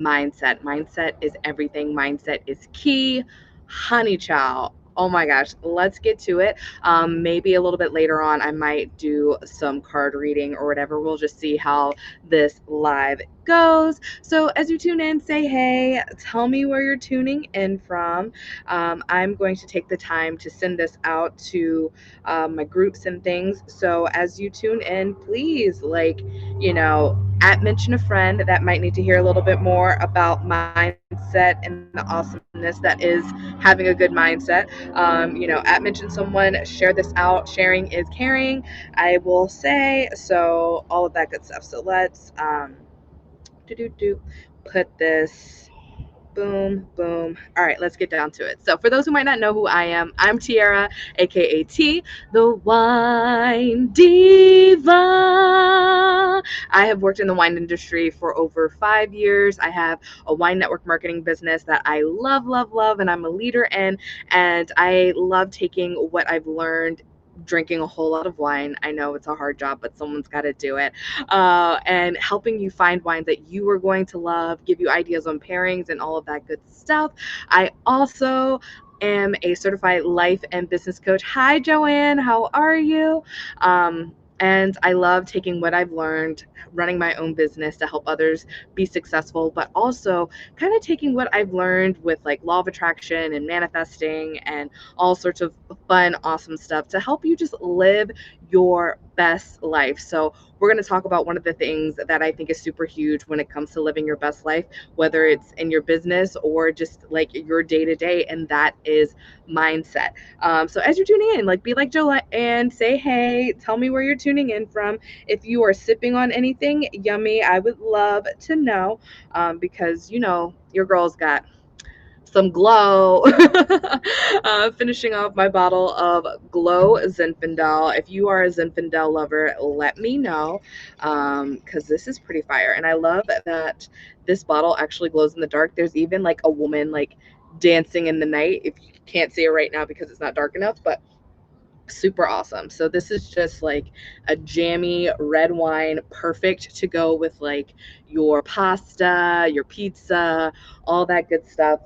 mindset. Mindset is everything. Mindset is key. Honey chow. Oh my gosh, let's get to it. Maybe a little bit later on, I might do some card reading or whatever. We'll just see how this live goes. So as you tune in, say hey, tell me where you're tuning in from. I'm going to take the time to send this out to my groups and things. So as you tune in, please, at mention a friend that might need to hear a little bit more about mindset and the awesomeness that is having a good mindset. At mention someone, share this out. Sharing is caring, I will say. So all of that good stuff. So let's put this. Boom, boom. All right, let's get down to it. So, for those who might not know who I am, I'm Tiara, aka T, the wine diva. I have worked in the wine industry for over 5 years. I have a wine network marketing business that I love, love, love, and I'm a leader in. And I love taking what I've learned drinking a whole lot of wine. I know it's a hard job, but someone's got to do it. And helping you find wines that you are going to love, give you ideas on pairings and all of that good stuff. I also am a certified life and business coach. Hi, Joanne. How are you? And I love taking what I've learned, running my own business to help others be successful, but also kind of taking what I've learned with like law of attraction and manifesting and all sorts of fun, awesome stuff to help you just live your best life. So we're going to talk about one of the things that I think is super huge when it comes to living your best life, whether it's in your business or just like your day to day, and that is mindset. So as you're tuning in, like be like Joe and say hey, tell me where you're tuning in from. If you are sipping on anything yummy, I would love to know, because your girl's got some glow. Finishing off my bottle of Glow Zinfandel. If you are a Zinfandel lover, let me know, because this is pretty fire. And I love that this bottle actually glows in the dark. There's even like a woman like dancing in the night. If you can't see it right now because it's not dark enough, but super awesome. So this is just like a jammy red wine, perfect to go with like your pasta, your pizza, all that good stuff,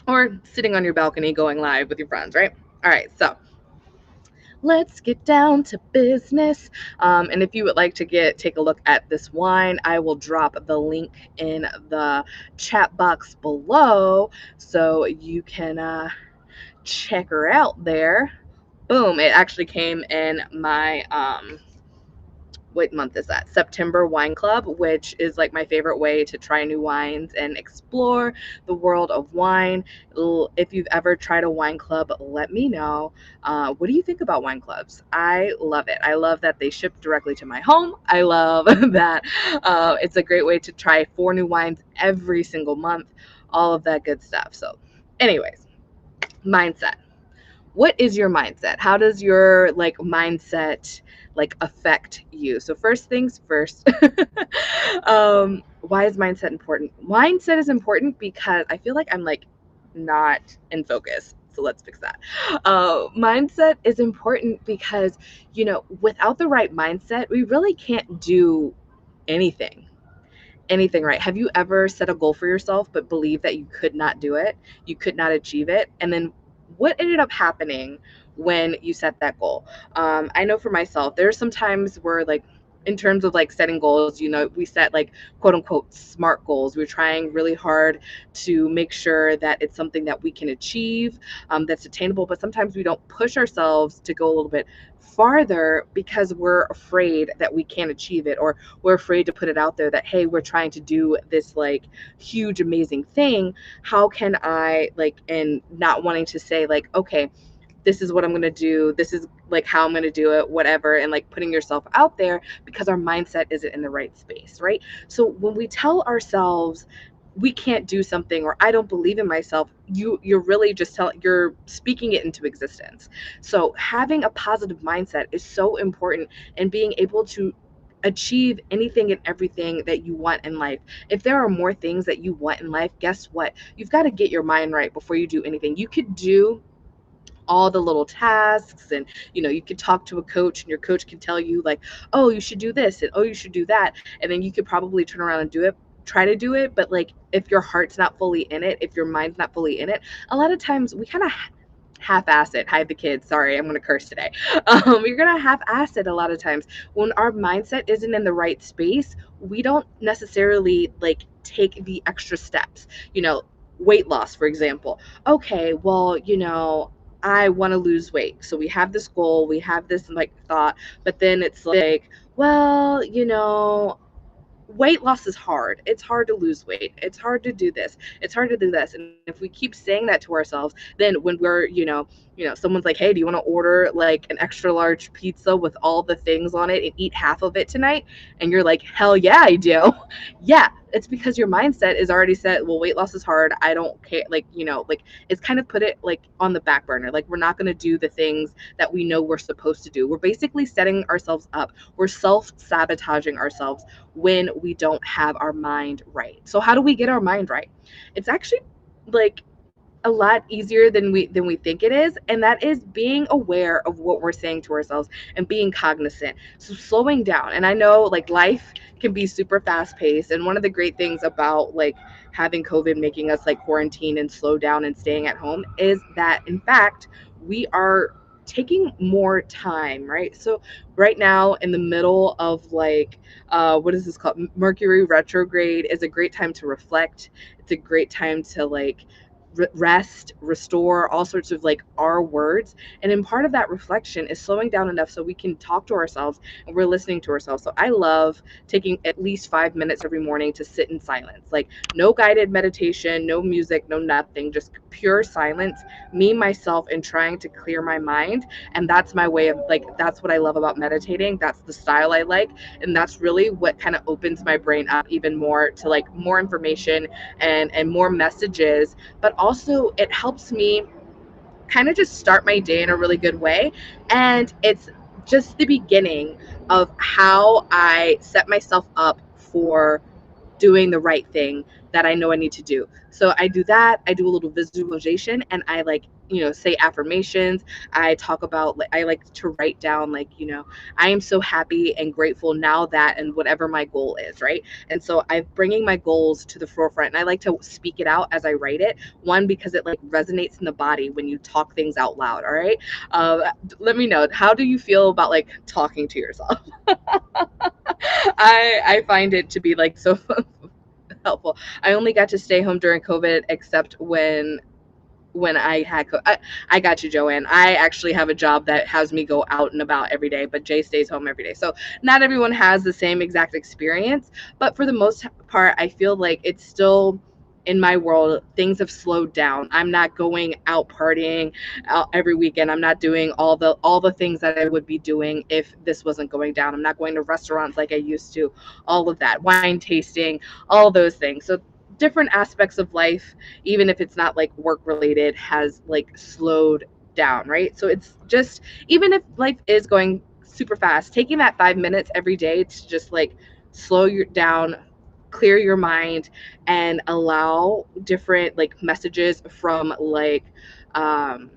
or sitting on your balcony going live with your friends, right? All right, so let's get down to business. And if you would like to take a look at this wine, I will drop the link in the chat box below so you can check her out there. Boom, it actually came in my what month is that? September Wine Club, which is like my favorite way to try new wines and explore the world of wine. If you've ever tried a wine club, let me know. What do you think about wine clubs? I love it. I love that they ship directly to my home. I love that it's a great way to try 4 new wines every single month, all of that good stuff. So, anyways, mindset. What is your mindset? How does your like mindset like affect you? So first things first, why is mindset important? Mindset is important because I feel like I'm like not in focus. So let's fix that. Mindset is important because, without the right mindset, we really can't do anything. Anything, right? Have you ever set a goal for yourself but believe that you could not do it? You could not achieve it? And then what ended up happening when you set that goal? I know for myself, there's some times where like in terms of like setting goals, we set like quote unquote smart goals. We're trying really hard to make sure that it's something that we can achieve, that's attainable, but sometimes we don't push ourselves to go a little bit farther because we're afraid that we can't achieve it, or we're afraid to put it out there that, hey, we're trying to do this like huge amazing thing. How can I like, and not wanting to say like, okay, this is what I'm going to do, this is like how I'm going to do it, whatever, and like putting yourself out there because our mindset isn't in the right space, right? So when we tell ourselves we can't do something, or I don't believe in myself, you're really just you're speaking it into existence. So having a positive mindset is so important, and being able to achieve anything and everything that you want in life. If there are more things that you want in life, guess what? You've got to get your mind right before you do anything. You could do all the little tasks, and you could talk to a coach, and your coach can tell you like, oh, you should do this, and oh, you should do that, and then you could probably turn around and do it, try to do it, but like if your heart's not fully in it, if your mind's not fully in it, a lot of times we kind of half-ass it. Hide the kids. Sorry, I'm gonna curse today. You're gonna half-ass it a lot of times when our mindset isn't in the right space. We don't necessarily like take the extra steps. Weight loss, for example. Okay, well, I want to lose weight. So we have this goal, we have this like thought, but then it's like, well, weight loss is hard. It's hard to lose weight. It's hard to do this. It's hard to do this. And if we keep saying that to ourselves, then when we're, someone's like, hey, do you want to order like an extra large pizza with all the things on it and eat half of it tonight? And you're like, hell yeah, I do. Yeah, it's because your mindset is already set. Well, weight loss is hard. I don't care. Like, like it's kind of put it like on the back burner. Like we're not going to do the things that we know we're supposed to do. We're basically setting ourselves up. We're self-sabotaging ourselves when we don't have our mind right. So how do we get our mind right? It's actually like a lot easier than we think it is, and that is being aware of what we're saying to ourselves and being cognizant. So slowing down. And I know like life can be super fast paced, and one of the great things about like having COVID making us like quarantine and slow down and staying at home is that in fact we are taking more time, right? So right now in the middle of like what is this called, Mercury retrograde, is a great time to reflect. It's a great time to like rest, restore, all sorts of like our words. And in part of that reflection is slowing down enough so we can talk to ourselves and we're listening to ourselves. So I love taking at least 5 minutes every morning to sit in silence, like no guided meditation, no music, no nothing, just pure silence, me, myself, and trying to clear my mind. And that's my way of like, that's what I love about meditating. That's the style I like. And that's really what kind of opens my brain up even more to like more information and more messages. But also it helps me kind of just start my day in a really good way. And it's just the beginning of how I set myself up for doing the right thing that I know I need to do. So I do that. I do a little visualization, and I like, say affirmations. I talk about, like, I like to write down, like, I am so happy and grateful now that, and whatever my goal is, right? And so I'm bringing my goals to the forefront, and I like to speak it out as I write it. One, because it like resonates in the body when you talk things out loud. All right. Let me know, how do you feel about like talking to yourself? I find it to be like so helpful. I only got to stay home during COVID, except when I had I got you, Joanne. I actually have a job that has me go out and about every day, but Jay stays home every day. So not everyone has the same exact experience, but for the most part, I feel like it's still, in my world, things have slowed down. I'm not going out partying out every weekend. I'm not doing all the things that I would be doing if this wasn't going down. I'm not going to restaurants like I used to. All of that, wine tasting, all those things. So different aspects of life, even if it's not like work related, has like slowed down, right? So it's just, even if life is going super fast, taking that 5 minutes every day to just like slow you down, clear your mind, and allow different like messages from like um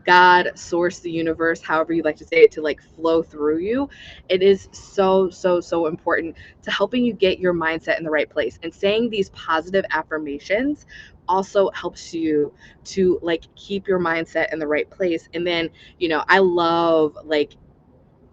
God, source, the universe, however you like to say it, to like flow through you. It is so, so, so important to helping you get your mindset in the right place. And saying these positive affirmations also helps you to like keep your mindset in the right place. And then, I love like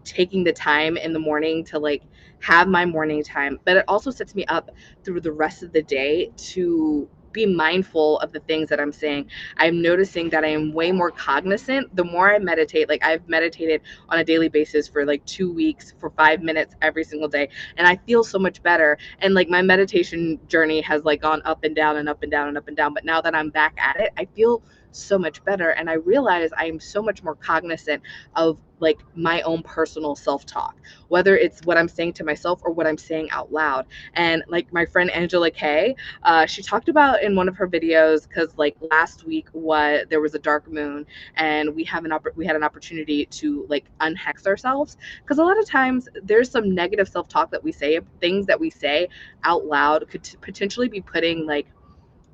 taking the time in the morning to like have my morning time, but it also sets me up through the rest of the day to be mindful of the things that I'm saying. I'm noticing that I am way more cognizant the more I meditate. Like I've meditated on a daily basis for like 2 weeks for 5 minutes every single day, and I feel so much better. And like my meditation journey has like gone up and down and up and down and up and down, but now that I'm back at it, I feel so much better, and I realize I am so much more cognizant of like my own personal self-talk, whether it's what I'm saying to myself or what I'm saying out loud. And like my friend Angela Kay, she talked about in one of her videos, because like last week there was a dark moon, and we had an opportunity to like unhex ourselves, because a lot of times there's some negative self-talk that we say, things that we say out loud could potentially be putting like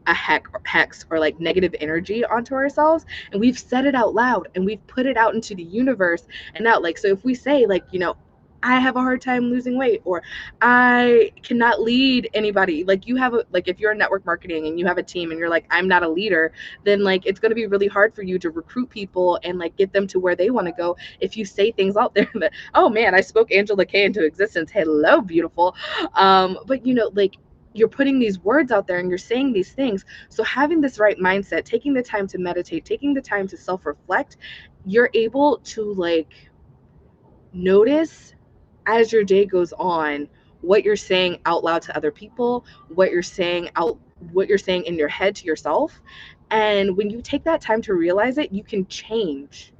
a hex or like negative energy onto ourselves, and we've said it out loud and we've put it out into the universe. And now, like, so if we say like, I have a hard time losing weight, or I cannot lead anybody. Like, you have a, like, if you're in network marketing and you have a team and you're like, I'm not a leader, then like it's going to be really hard for you to recruit people and like get them to where they want to go if you say things out there that, oh man, I spoke Angela Kay into existence. Hello, beautiful. But you know, like, you're putting these words out there and you're saying these things. So having this right mindset, taking the time to meditate, taking the time to self-reflect, you're able to like notice as your day goes on what you're saying out loud to other people, what you're saying in your head to yourself. And when you take that time to realize it, you can change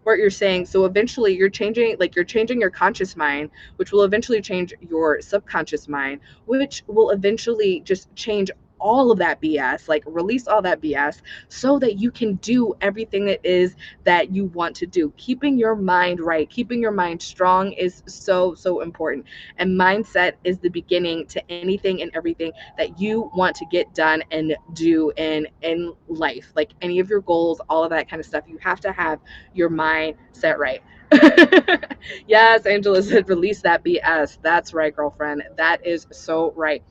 what you're saying. So eventually you're changing your conscious mind, which will eventually change your subconscious mind, which will eventually just change all of that BS, like release all that BS so that you can do everything it is that you want to do. Keeping your mind right, keeping your mind strong is so important. And mindset is the beginning to anything and everything that you want to get done and do in life. Like any of your goals, all of that kind of stuff, you have to have your mind set right. Yes, Angela said, release that BS. That's right, girlfriend. That is so right.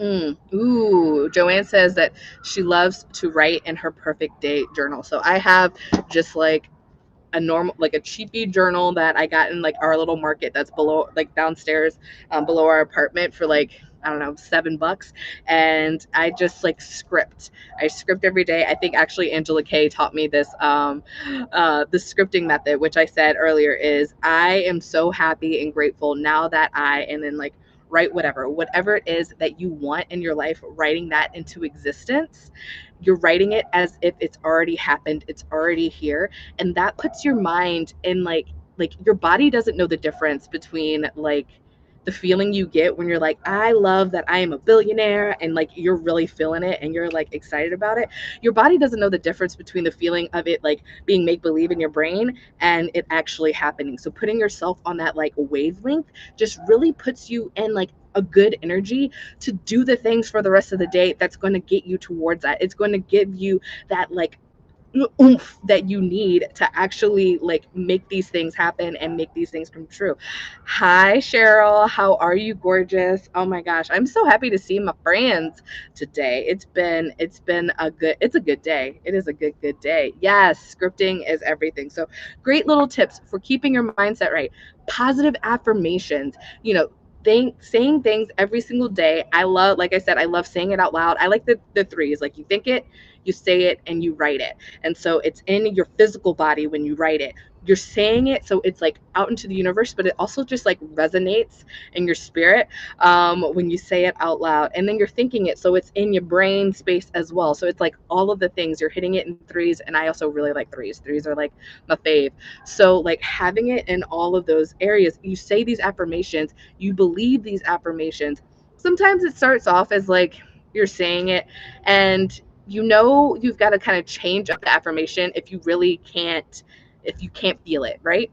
Ooh, Joanne says that she loves to write in her perfect day journal. So I have just like a normal, like a cheapy journal that I got in like our little market that's below, like downstairs, below our apartment for like, I don't know, $7. And I just like I script every day. I think actually Angela Kay taught me this, the scripting method, which I said earlier is, I am so happy and grateful now that and then like write whatever it is that you want in your life, writing that into existence. You're writing it as if it's already happened, it's already here. And that puts your mind in like your body doesn't know the difference between like the feeling you get when you're like, I love that I am a billionaire, and like you're really feeling it and you're like excited about it. Your body doesn't know the difference between the feeling of it like being make believe in your brain and it actually happening. So putting yourself on that like wavelength just really puts you in like a good energy to do the things for the rest of the day that's going to get you towards that. It's going to give you that like oomph that you need to actually like make these things happen and make these things come true. Hi Cheryl, how are you, gorgeous? Oh my gosh, I'm so happy to see my friends today. It's a good day. It is a good day. Yes, scripting is everything. So great little tips for keeping your mindset right. Positive affirmations, saying things every single day. I love, like I said, I love saying it out loud. I like the threes, like you think it, you say it, and you write it. And so it's in your physical body when you write it. You're saying it, so it's like out into the universe, but it also just like resonates in your spirit when you say it out loud. And then you're thinking it, so it's in your brain space as well. So it's like all of the things. You're hitting it in threes, and I also really like threes. Threes are like my fave. So like having it in all of those areas, you say these affirmations, you believe these affirmations. Sometimes it starts off as like you're saying it, and you've got to kind of change up the affirmation if you can't feel it, right?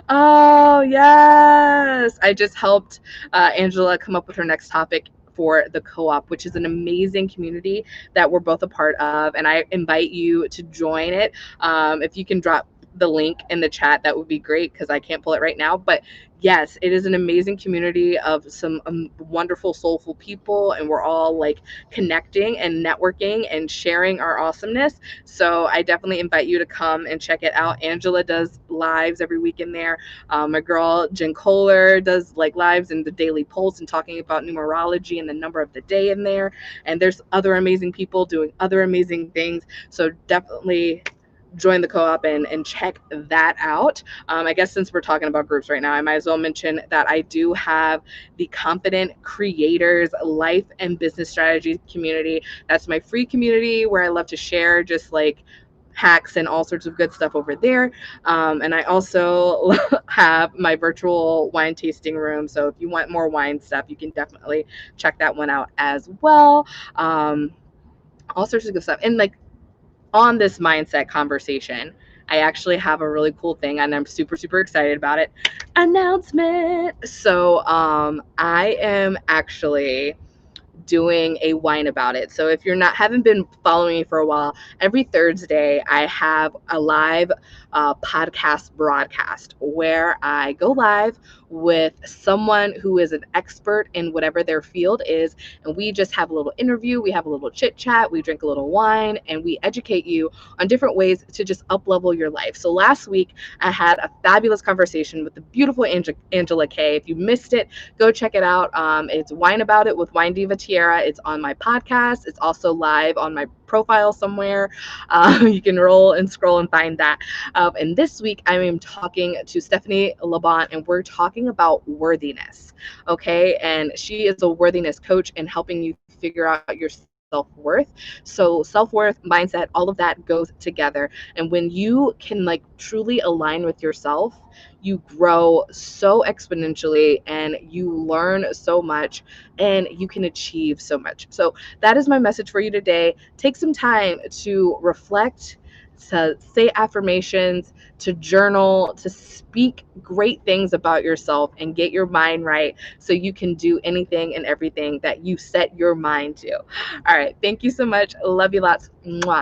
Oh yes, I just helped Angela come up with her next topic for the co-op, which is an amazing community that we're both a part of, and I invite you to join it. If you can drop the link in the chat, that would be great, because I can't pull it right now. But yes, it is an amazing community of some wonderful, soulful people, and we're all like connecting and networking and sharing our awesomeness. So I definitely invite you to come and check it out. Angela does lives every week in there. My girl Jen Kohler does like lives in the Daily Pulse and talking about numerology and the number of the day in there. And there's other amazing people doing other amazing things. So definitely join the co-op and check that out. I guess since we're talking about groups right now, I might as well mention that I do have the Confident Creators Life and Business Strategy community. That's my free community where I love to share just like hacks and all sorts of good stuff over there. And I also have my virtual wine tasting room. So if you want more wine stuff, you can definitely check that one out as well. All sorts of good stuff. And like, on this mindset conversation, I actually have a really cool thing, and I'm super excited about it. Announcement. So I am actually doing a wine about it. So if you're not haven't been following me for a while, every Thursday I have a live podcast broadcast where I go live with someone who is an expert in whatever their field is, and we just have a little interview, we have a little chit chat, we drink a little wine, and we educate you on different ways to just up level your life. So last week I had a fabulous conversation with the beautiful Angela Kay. If you missed it, go check it out. It's Wine About It with Winedivatiara. It's on my podcast. It's also live on my profile somewhere. You can roll and scroll and find that. And this week I am talking to Stephanie Labont, and we're talking about worthiness. Okay, and she is a worthiness coach and helping you figure out your self-worth. So self-worth, mindset, all of that goes together. And when you can like truly align with yourself, you grow so exponentially and you learn so much and you can achieve so much. So that is my message for you today. Take some time to reflect, to say affirmations, to journal, to speak great things about yourself and get your mind right so you can do anything and everything that you set your mind to. All right. Thank you so much. Love you lots. Mwah.